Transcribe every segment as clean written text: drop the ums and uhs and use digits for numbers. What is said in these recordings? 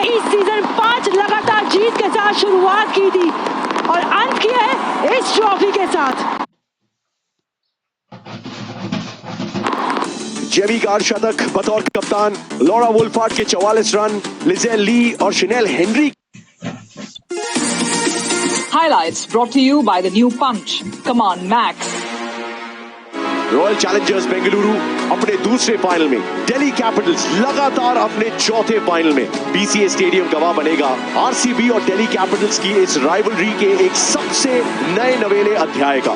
इस सीजन 5 लगातार जीत के साथ शुरुआत की थी और अंत किया है इस ट्रॉफी के साथ। जेमी का शतक बतौर कप्तान, लॉरा वुल्फार्ड के 44 रन, लिजेल ली और Chanel Henry. Highlights brought to you by the new Punch. Come on, Max. Royal Challengers Bengaluru अपने दूसरे फाइनल में, दिल्ली कैपिटल्स लगातार अपने चौथे फाइनल में। बीसीए स्टेडियम गवाह बनेगा आरसीबी और दिल्ली कैपिटल्स की इस राइवलरी के एक सबसे नए नवेले अध्याय का।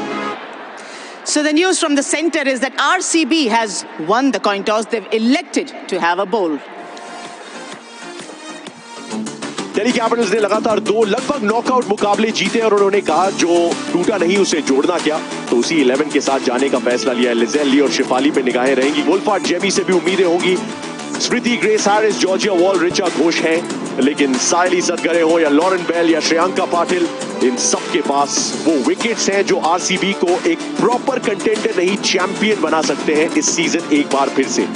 So the news from the center is that RCB has won the coin toss. They've elected to have a bowl. Delhi Capitals ने लगातार 2 लगभग नॉकआउट मुकाबले जीते और उन्होंने कहा जो टूटा नहीं उसे जोड़ना क्या, तो उसी 11 के साथ जाने का फैसला लिया है। लिजेल ली और शिफाली पे निगाहें रहेंगी। वुल्फार्ड, जेमी से भी उम्मीदें होंगी। Smriti, Grace Harris, Georgia Wall, Richa Ghosh हैं, लेकिन सायली सदगरे हो या लॉरेन बेल या श्रेयांका पाटिल, इन सब के पास वो विकेट्स हैं जो आरसीबी को एक प्रॉपर कंटेंडर नहीं चैंपियन बना सकते हैं इस सीजन एक बार फिर से।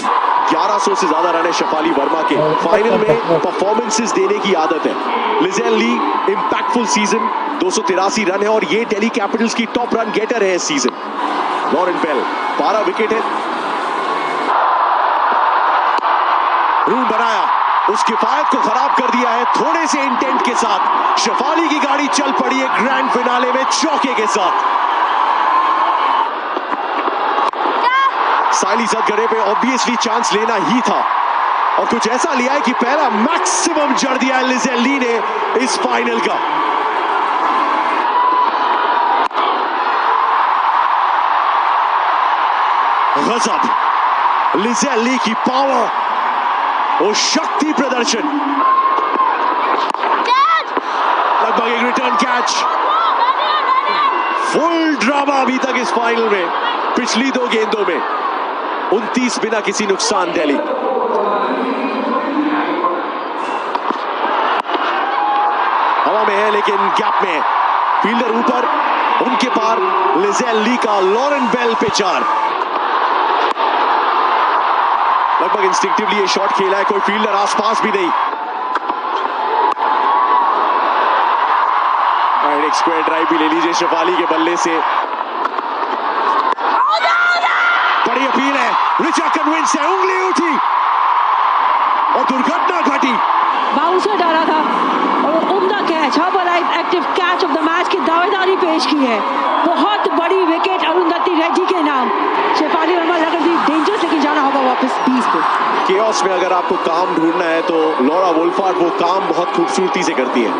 1100 से ज्यादा रन है शेफाली वर्मा के। फाइनल में परफॉर्मेंसेस देने की आदत है। लिजेल ली इंपैक्टफुल सीजन, 283 रन है और ये दिल्ली कैपिटल्स की टॉप रन गेटर है इस सीजन। लॉरेन बेल 12 विकेट है। रूम बनाया, उस किफायत को खराब कर दिया है थोड़े से इंटेंट के साथ। शेफाली की गाड़ी चल पड़ी है ग्रैंड फिनाले में चौके के साथ। सायली सदगरे पे ऑब्वियसली चांस लेना ही था और कुछ ऐसा लिया है कि पहला मैक्सिमम जड़ दिया है लिजेल ली ने इस फाइनल का। गजब, लिजेल ली की पावर और शक्ति प्रदर्शन। लगभग एक रिटर्न कैच। फुल ड्रामा अभी तक इस फाइनल में। पिछली 2 गेंदों में 29 बिना किसी नुकसान दिल्ली। हवा में है लेकिन गैप में है। फील्डर ऊपर, उनके पार। लिजेल ली का लॉरेन बेल पे 4। लगभग इंस्टिंक्टिवली ये शॉट खेला है, कोई फील्डर आसपास भी नहीं। एक स्क्वायर ड्राइव भी ले लीजिए शेफाली के बल्ले से। बड़ी अपील है, रिचा कन्विंस है, उंगली उठी और दुर्घटना घटी। बाउंसर डाला था और वो उम्दा catch, active catch of the match की दावेदारी पेश की है। बहुत बड़ी विकेट अरुंधति रेड्डी के नाम। शेफाली वर्मा लग रही डेंजरस, लेकिन जाना होगा वापस 20 पे। केओस में अगर आपको काम ढूंढना है तो लॉरा वुल्फार्ड वो काम बहुत खूबसूरती से करती है।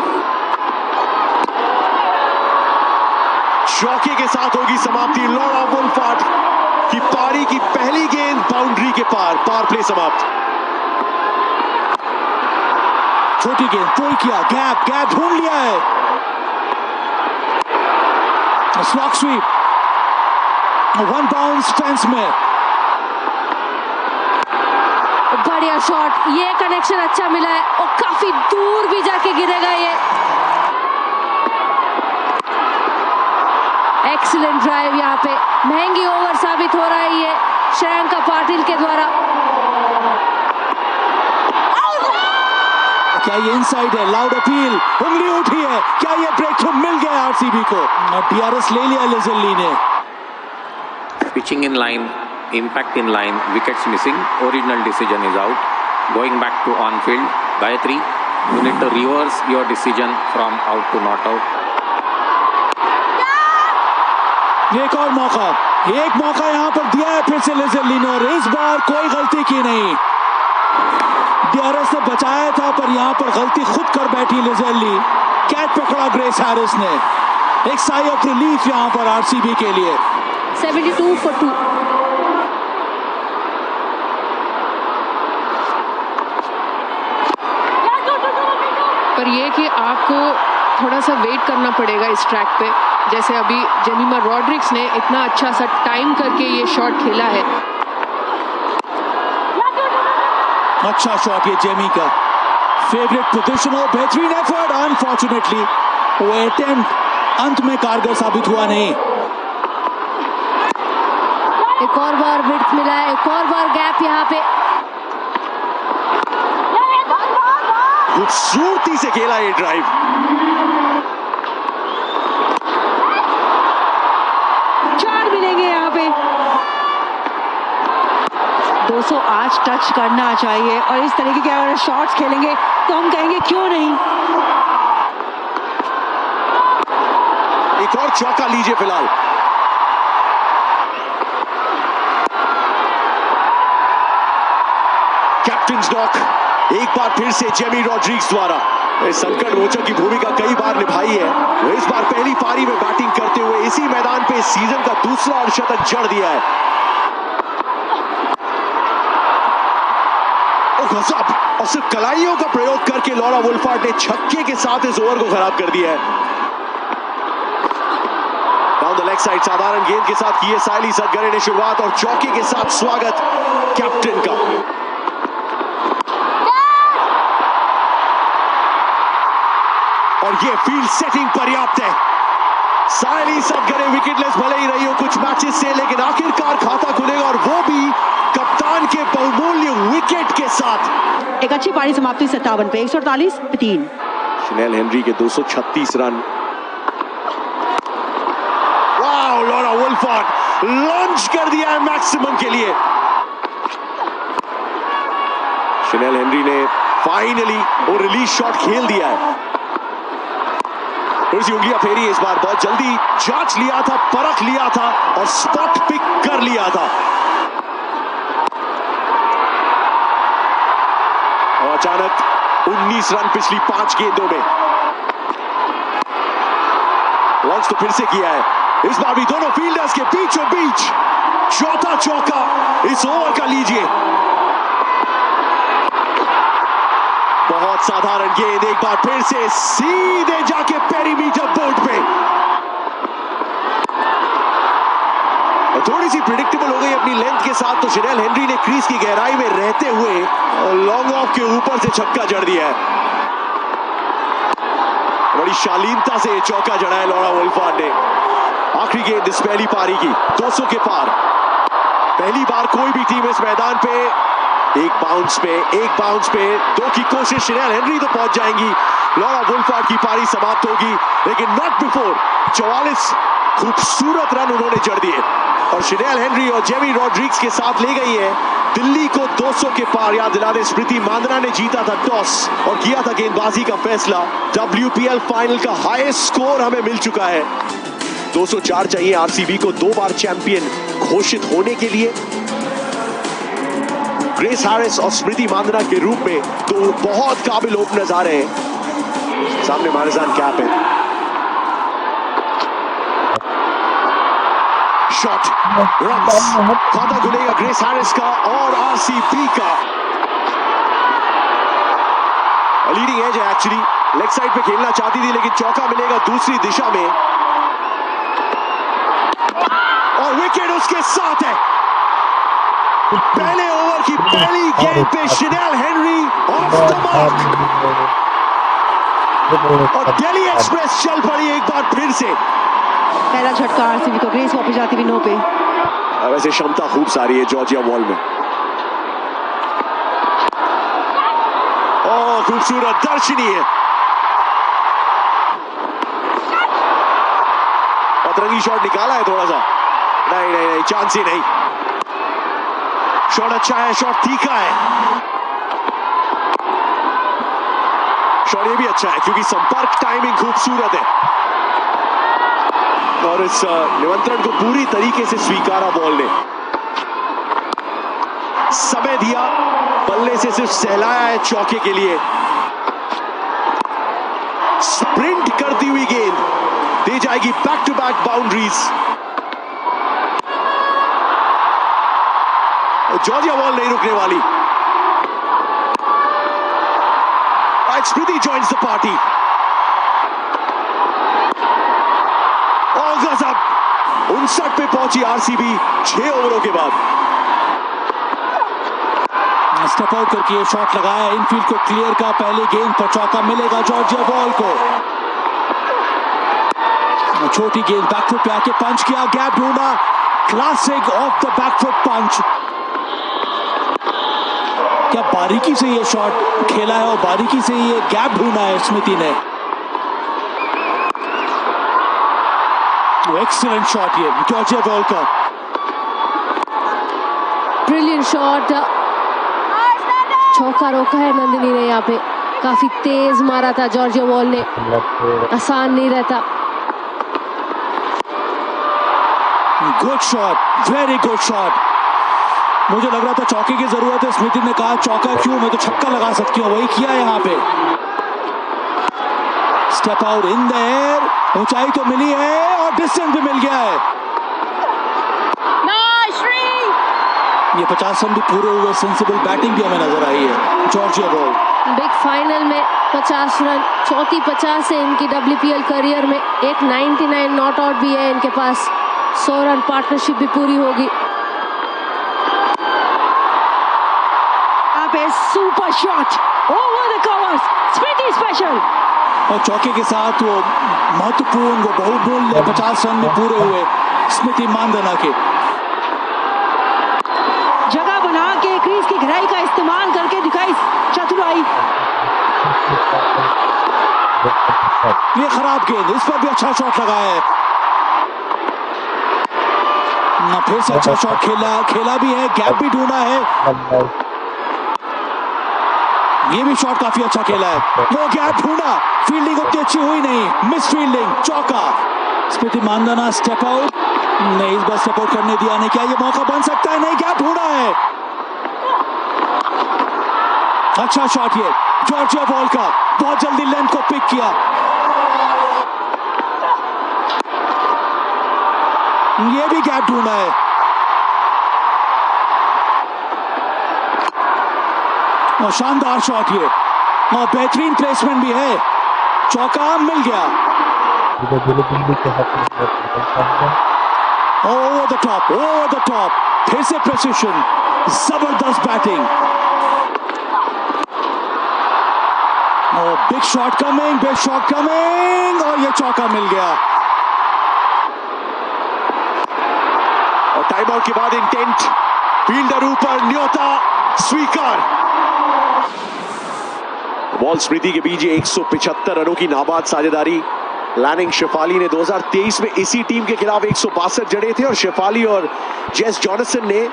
चौके के साथ होगी समाप्ति। लॉरा वुल्फार्ड की पारी की पहली गेंद बाउंड्री के पार, पावर प्ले समाप्त। छोटी गेंद पुल किया, गैप ढूंढ लिया है। स्लॉग स्वीप, 1 बाउंस फेंस में। बढ़िया शॉट, ये कनेक्शन अच्छा मिला है और काफी दूर भी जाके गिरेगा ये। एक्सीलेंट ड्राइव, यहाँ पे महंगी ओवर साबित हो रहा है ये श्रेयांका पाटिल के द्वारा। क्या ये इनसाइड है? लाउड अपील, उंगली उठी है। क्या ये ब्रेक थ्रू मिल गया आरसीबी को? डीआरएस ले लिया लिजेल ली ने। Pitching in line, impact in line, wickets missing, original decision is out. Going back to on field, Gayatri, you need to reverse your decision from out to not out. एक और मौका, एक मौका यहाँ पर दिया है फिर से लिजेल ली ने और इस बार कोई गलती की नहीं। डीआरएस ने बचाया था पर यहाँ पर गलती खुद कर बैठी लिजेल ली। कैच पकड़ा ग्रेस हैरिस ने। एक साई ऑफ रिलीफ यहाँ पर आरसीबी के लिए। 72 for 2। पर ये कि आपको थोड़ा सा वेट करना पड़ेगा इस ट्रैक पे। जैसे अभी जेमिमा रॉड्रिक्स ने इतना अच्छा सा टाइम करके ये शॉट खेला है। अच्छा शॉट ये जेमी का, फेवरेट पोजीशन और बेहतरीन एफर्ट। अनफॉर्चुनेटली वो अटेम्प्ट अंत में कारगर साबित हुआ नहीं। एक और बार विड्थ मिला है, एक और बार गैप यहाँ पे। खूबसूरती से खेला ये ड्राइव। चार मिलेंगे यहाँ पे। 208 टच करना चाहिए और इस तरीके के अगर शॉट्स खेलेंगे तो हम कहेंगे क्यों नहीं। एक और चौका लीजिए फिलहाल। कैप्टन नॉक एक बार फिर से जेमी रॉड्रिग्स द्वारा। संकट मोचक की भूमिका कई बार निभाई है, वो इस बार पहली पारी में बैटिंग करते हुए इसी मैदान पे इस सीजन का दूसरा अर्धशतक जड़ दिया है। गजब, और सिर्फ कलाइयों का प्रयोग करके लॉरा वुल्फार्ड ने छक्के के साथ इस ओवर को खराब कर दिया है। डाउन द लेग साइड साधारण गेंद के साथ की है साइली सदगरे ने शुरुआत और चौके के साथ स्वागत कैप्टन का। और ये फील्ड सेटिंग पर्याप्त है। साइली सदगरे विकेटलेस भले ही रही हो कुछ मैचेस से, लेकिन आखिरकार खाता खुलेगा और वो भी कप्तान के बहुमूल्य विकेट के साथ। एक अच्छी पारी समाप्ति 57 पे 148 पे 3। शनेल हेनरी के 236 रन। वाओ, लॉरा वुल्फार्ड लॉन्च कर दिया है मैक्सिमम के लिए। शनेल हेनरी ने फाइनली वो रिलीज शॉट खेल दिया है। थोड़ी सी उंगलियां फेरी इस बार, बहुत जल्दी जांच लिया था, परख लिया था और स्पॉट पिक कर लिया था। और अचानक 19 रन पिछली 5 गेंदों में। लॉन्च तो फिर से किया है, इस बार भी दोनों फील्डर्स के बीचों बीच। चौथा चौका इस ओवर का लीजिए। बहुत साधारण गेंद, एक बार फिर से सीधे जाके पेरीमीटर बोर्ड पे। और थोड़ी सी प्रिडिक्टेबल हो गई अपनी लेंथ के साथ तो शनेल हेनरी ने क्रीज की गहराई में रहते हुए लॉन्ग ऑफ के ऊपर से छक्का जड़ दिया है। बड़ी शालीनता से चौका जड़ा है लॉरा वुल्फार्ड ने। आखिरी गेंद इस पहली पारी की 200 के पार। पहली बार कोई भी टीम इस मैदान पे एक बाउंस पे 2 की कोशिश। शनेल हेनरी तो पहुंच जाएंगी, लॉरा वुल्फार्ड की पारी समाप्त होगी, लेकिन नॉट बिफोर 44 खूबसूरत रन उन्होंने जड़ दिए और शनेल हेनरी और जेमी रॉड्रिग्स के साथ ले गई है दिल्ली को 200 के पार। याद दिला दें, स्मृति मांद्रा ने जीता था टॉस और किया था गेंदबाजी का फैसला। WPL फाइनल का हाईएस्ट स्कोर हमें मिल चुका है। 204 चाहिए आरसीबी को 2 बार चैंपियन घोषित होने के लिए। ग्रेस हैरिस और स्मृति मांद्रा के रूप में तो बहुत काबिल ओपनर्स आ रहे हैं। सामने मारिजान कैप है। शॉट, रन्स, खाता खुलेगा ग्रेस हैरिस का और आरसीबी का। लीडिंग एज है एक्चुअली, लेग साइड पे खेलना चाहती थी लेकिन चौका मिलेगा दूसरी दिशा में और विकेट उसके साथ है। पहले ओवर की पहली गेंद पे Chanel Henry of the mark और दिल्ली एक्सप्रेस चल पड़ी एक बार फिर से। पहला झटका आरसीबी को, ग्रेस वापस जाती हुई 9 पे। वैसे क्षमता खूब सारी है जॉर्जिया वॉल में। ओह, खूबसूरत दर्शनीय पतरंगी शॉट निकाला है थोड़ा सा। नहीं, चांस ही नहीं। शॉट अच्छा है, शॉट तीखा है। शॉट ये भी अच्छा है क्योंकि संपर्क टाइमिंग खूबसूरत है और इस निमंत्रण को पूरी तरीके से स्वीकारा बॉल ने। समय दिया, बल्ले से सिर्फ सहलाया है चौके के लिए। स्प्रिंट करती हुई गेंद दे जाएगी back to back boundaries. Georgia Voll नहीं रुकने वाली। Smriti joins the party. और गजब, 59 पे पहुंची आरसीबी 6 ओवरों के बाद। स्टेप आउट करके ये शॉट लगाया, इनफील्ड को क्लियर का, पहले गेंद पर चौका मिलेगा जॉर्जिया वॉल को। छोटी गेंद बैकफुट पे आके पंच किया, गैप ढूंढा, क्लासिक ऑफ द बैकफुट पंच। क्या बारीकी से ये शॉट खेला है और बारीकी से ये गैप ढूंढा है स्मिति ने। एक्सीलेंट शॉट ये जॉर्जिया वॉल का। ब्रिलियंट शॉट, चौका रोका है नंदिनी ने यहाँ पे। काफी तेज मारा था जॉर्जिया वॉल ने, आसान नहीं रहता। Good shot, very good shot. मुझे लग रहा था चौके की जरूरत है, स्मिति ने कहा चौका क्यों, मैं तो छक्का लगा सकती हूँ, वही किया यहाँ पे। Step out in the air, ऊंचाई तो मिली है और डिस्टेंस भी मिल गया है। ये 50 रन भी पूरे हुए, सेंसिबल बैटिंग भी हमें नजर आई है जॉर्जिया वॉल। बिग फाइनल में 50 रन, चौथी 50 है इनकी WPL करियर में। एक 99 नॉट आउट भी है इनके पास, 100 रन पार्टनरशिप भी पूरी होगी। यहाँ पे super shot over the covers, Smiti special. और चौके के साथ वो महत्वपूर्ण, वो बहुमूल्य 50 रन भी पूरे हुए स्मिति मानधना के। जगह बना के क्रीज की गहराई का इस्तेमाल करके दिखाई चतुराई। ये खराब गेंद, इस पर भी अच्छा शॉट लगा है ना, फिर से अच्छा शॉट खेला भी है, गैप भी ढूंढा है। ये भी शॉट काफी अच्छा खेला है, वो गैप ढूंढा, फील्डिंग उतनी अच्छी हुई नहीं, मिस फील्डिंग, चौका। स्मिति मानधना स्टेप आउट, नहीं इस बार स्टेप आउट करने दिया नहीं। क्या ये मौका बन सकता है? नहीं, गैप ढूंढा है। अच्छा शॉट ये जॉर्जिया वॉल का, बहुत जल्दी लेंथ को पिक किया। ये भी गैप ढूंढा है। और शानदार शॉट ये, और बेहतरीन प्लेसमेंट भी है, चौका मिल गया। ओवर द टॉप, फिर से प्रेसिशन, जबरदस्त बैटिंग। और बिग शॉट कमिंग, और ये चौका मिल गया। और टाइम आउट के बाद इंटेंट, फील्डर ऊपर, न्योता स्वीकार। बॉल स्मृति के बीच 175 रनों की नाबाद साझेदारी। लैनिंग शेफाली ने 2023 में इसी टीम के खिलाफ 162 जड़े थे और शेफाली और जेस जॉनसन ने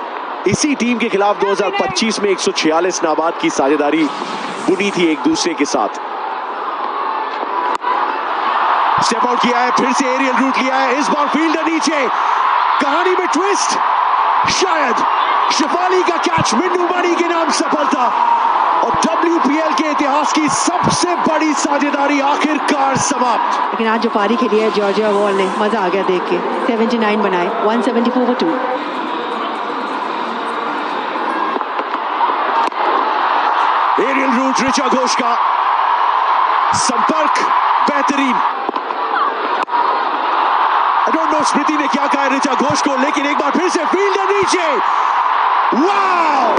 इसी टीम के खिलाफ 2025 में 146 नाबाद की साझेदारी बुनी थी एक दूसरे के साथ। स्टेप आउट किया है, फिर से एरियल रूट लिया है, इस बार फील्डर नीचे, कहानी में ट्विस्ट, शायद शेफाली का कैच मिन्नू मणि के नाम सफलता और WPL के इतिहास की सबसे बड़ी साझेदारी आखिरकार समाप्त। लेकिन आज जो पारी खेली है जॉर्जिया वॉल ने, मजा आ गया देख के। 79 बनाए, 174 for 2। Aerial route Richa Ghosh का, संपर्क बेहतरीन। आई डोंट नो स्मृति ने क्या कहा ऋचा घोष को, लेकिन एक बार फिर से फील्डर नीचे। Wow,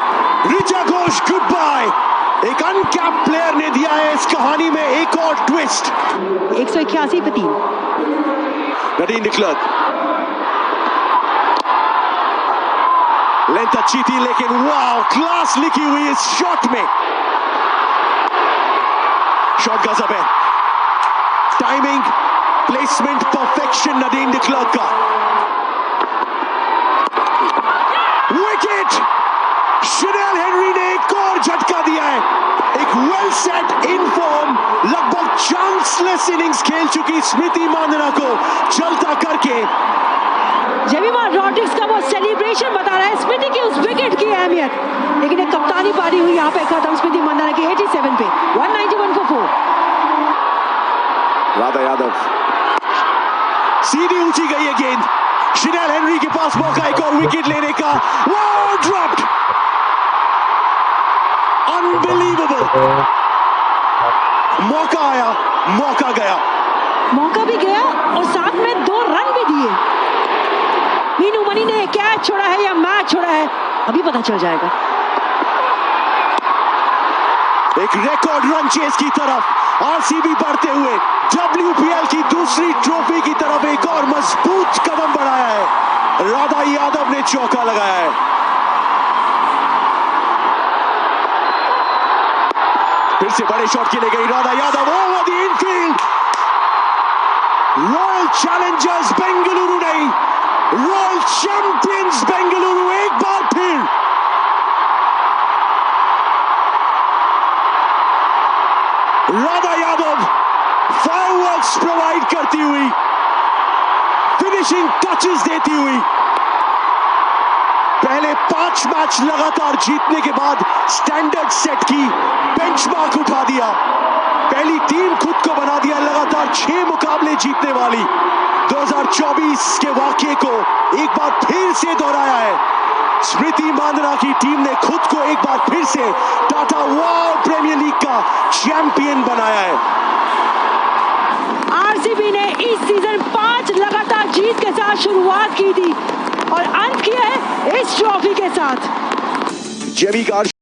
Richa Ghosh good bye. एक अनकैप प्लेयर ने दिया है इस कहानी में एक और ट्विस्ट। 181 पे 3। नदीन डिक्लर्क, लेंथ अच्छी थी लेकिन वाओ, क्लास लिखी हुई इस शॉट में। शॉट गजब है, टाइमिंग, प्लेसमेंट, परफेक्शन नदीन डिक्लर्क का। विकेट, शनेल हेनरी ने एक और झटका दिया है। एक वेल सेट इन फॉर्म, लगभग चांसलेस इनिंग्स खेल चुकी स्मृति मानधना को चलता करके। जेमिमा रॉड्रिक्स का वो सेलिब्रेशन बता रहा है स्मिति की उस विकेट की अहमियत। लेकिन एक कप्तानी पारी हुई यहाँ पे खत्म स्मिति मानधना की 87 पे, 191 for 4। राधा यादव, सीधी ऊंची गई है गेंद, शनेल हेनरी के पास मौका एक और विकेट लेने का। वो ड्रॉप्ड, अनबिलीवेबल। मौका आया, मौका गया, मौका भी गया और साथ में 2 रन भी दिए। मीनू मणि ने कैच छोड़ा है या मैच छोड़ा है, अभी पता चल जाएगा। एक रिकॉर्ड रन चेस की तरफ आरसीबी बढ़ते हुए WPL की दूसरी ट्रॉफी की तरफ एक और मजबूत कदम बढ़ाया है। राधा यादव ने चौका लगाया है। फिर से बड़े शॉट के लिए गई Radha Yadav over the Enfield. Royal Challengers Bengaluru नहीं, रॉयल चैंपियंस बेंगलुरु एक बार फिर राधा यादव फायरवर्क्स प्रोवाइड करती हुई, फिनिशिंग टचेस देती हुई, पहले 5 मैच लगातार जीतने के बाद स्टैंडर्ड सेट की बेंचमार्क उठा दिया। पहली टीम खुद को बना दिया लगातार 6 मुकाबले जीतने वाली। 2024 के वाकये को एक बार फिर से दोहराया है। स्मृति मांदना की टीम ने खुद को एक बार फिर से टाटा वाओ प्रीमियर लीग का चैंपियन बनाया है। आरसीबी ने इस सीजन 5 लगातार जीत के साथ शुरुआत की थी और अंत किया है इस ट्रॉफी के साथ। Jamie guard